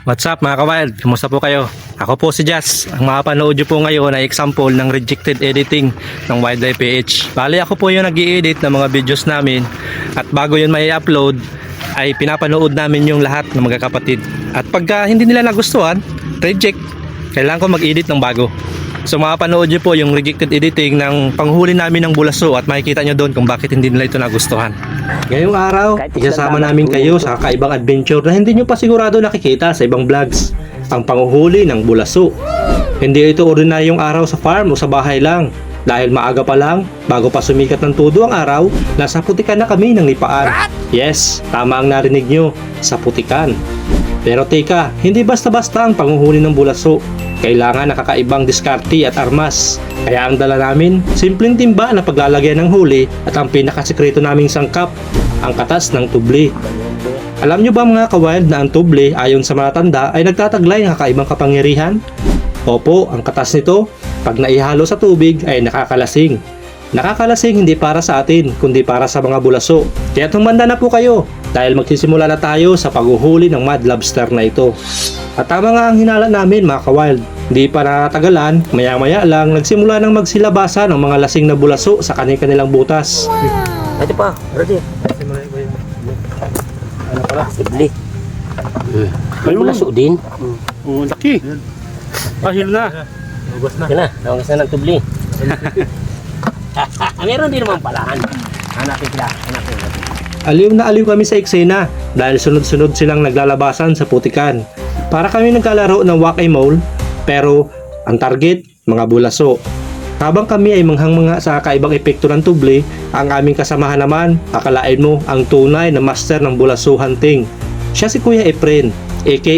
What's up mga ka-wild? Kumusta po kayo? Ako po si Jazz. Ang mapanood nyo po ngayon ay example ng rejected editing ng Wildlife PH. Bali ako po yung nag-i-edit ng mga videos namin at bago yun may upload ay pinapanood namin yung lahat ng mga kapatid. At pagka hindi nila nagustuhan, reject, kailangan ko mag-edit ng bago. So mapanood nyo po yung rejected editing ng panghuli namin ng bulaso at makikita nyo doon kung bakit hindi nila ito nagustuhan. Ngayong araw, isasama namin kayo sa kakaibang adventure na hindi nyo pa sigurado nakikita sa ibang vlogs. Ang panguhuli ng bulaso. Hindi ito ordinaryong araw sa farm o sa bahay lang. Dahil maaga pa lang, bago pa sumikat ng todo ang araw, nasa putikan na kami ng lipaan. Yes, tama ang narinig nyo, sa putikan. Pero teka, hindi basta-basta ang panguhuli ng bulaso. Kailangan nakakaibang diskarte at armas. Kaya ang dala namin, simpleng timba na paglalagyan ng huli at ang pinakasikreto naming sangkap, ang katas ng tubli. Alam nyo ba mga kawild na ang tubli ayon sa mga tanda ay nagtataglay ng kakaibang kapangyarihan? Opo, ang katas nito, pag naihalo sa tubig ay nakakalasing. Nakakalasing hindi para sa atin, kundi para sa mga bulaso. Kaya tumanda na po kayo dahil magsisimula na tayo sa paghuhuli ng mud lobster na ito. At tama nga ang hinala namin mga kawild. Hindi pa natagalan, maya-maya lang nagsimula ng magsilabasa ng mga lasing na bulaso sa kanilang butas. Ito pa, ready. Ano pala? Sibli. May bulaso din. Oh, laki. Ahil na. Hugas na. Hugas na ng tubli. Meron din naman palaan. Hanapin sila. Aliw na aliw kami sa eksena dahil sunod-sunod silang naglalabasan sa putikan. Para kami nagkalaro ng whack-a-mole, pero ang target, mga bulaso. Habang kami ay manghang-mangha sa kaibang epekto ng tubli, ang aming kasamahan naman, akalain mo, ang tunay na master ng bulaso hunting. Siya si Kuya Efren, aka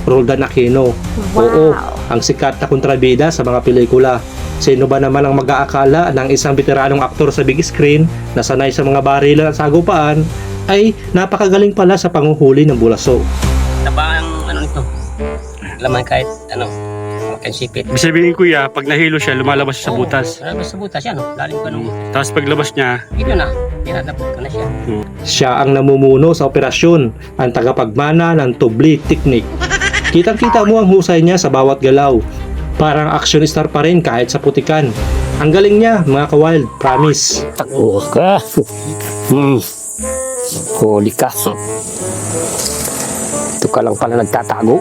Roldan Aquino. Wow. Oo, ang sikat na kontrabida sa mga pelikula. Sino ba naman ang mag-aakala ng isang veteranong aktor sa big screen na sanay sa mga barilan at sagupaan ay napakagaling pala sa panguhuli ng bulaso. Taba ang ano nito. Laman kahit ano. Kahit sipit. Ibig sabihin kuya, pag nahilo siya, lumalabas siya sa butas. Lalabas sa butas yan. Lalim ka nung. Tapos paglabas niya, Ito na. Tinatapot ko na siya. Siya ang namumuno sa operasyon, ang tagapagmana ng tubli technique. Kitang-kita mo ang husay niya sa bawat galaw. Parang action star pa rin kahit sa putikan. Ang galing niya mga kawild, promise. Oo ka. Huli ka. Ito ka lang pala nagtatago.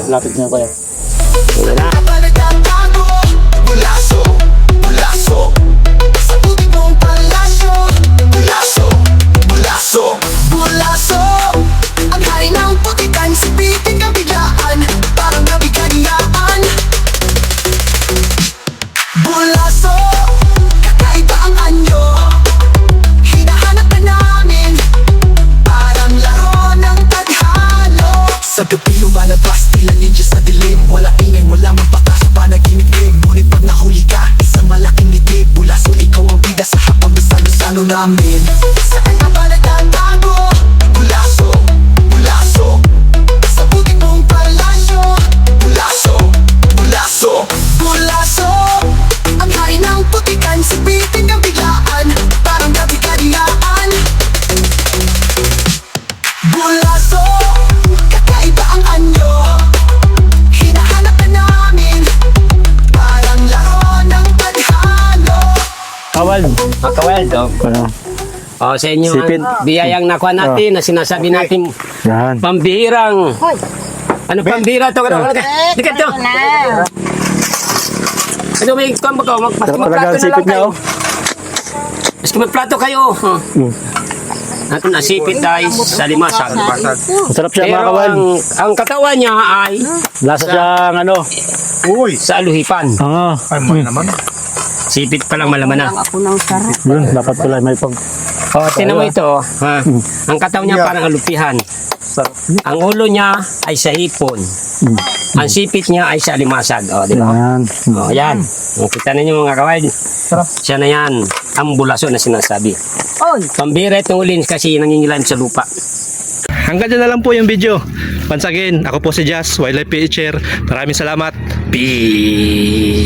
Lapit na kaya. Wala na. Bulaso, bulaso, sa tubig mong palasyo. Bulaso, bulaso, bulaso, ang hari ng putikan, sipitin ka biglaan, parang nabigadiaan. Bulaso, kakaiba ang anyo, hinahanap na namin, parang laro ng tadhalo. Sa gabi lumalabas, tila ninja sa dilim, wala ingay, wala magbakas sa panaginip. Ngunit pag nahuli ka, isang malaking nitib. Bulaso, ikaw ang bida sa habang salo-salo namin. Saan ka ba nagtatago? Bulaso, bulaso, sa butik mong palasyo. Bulaso, bulaso, bulaso, ang hari ng putikan, sipitin ka biglaan, parang nabigadiaan. Bulaso, kakaiba ang anyo, hinahanap na namin, parang laro ng tadhalo. kawal. Makaweld, sa inyo Sipit. ang biyayang nakuha natin na sinasabi natin Yan. pambihirang. Ano pambihira to? Dikit to. Ito may ikon ba ko? Maski Talaga magplato ang na lang sipit niya, kayo. oh. Maski magplato kayo. Nato na sipit guys sa limasan. Masarap siya mga Pero kawal. ang katawan niya ay Lasa siyang ano. sa aluhipan. Oo. Sipit pa lang malaman na. Ako ng sarap. Yun, dapat pala may pag... Tinan mo ito. Ha? Ang katawan niya parang alupihan. Ang ulo niya ay sa hipon. Ang sipit niya ay sa alimasag. Di ba? Yan. Yan. Kita ninyo mga kawain. Siya na yan. Ang bulaso na sinasabi. Oy! Pambira itong ulin kasi nangingilan sa lupa. Hanggang dyan na lang po yung video. Once again, ako po si Jazz, Wildlife PHer. Maraming salamat. Peace.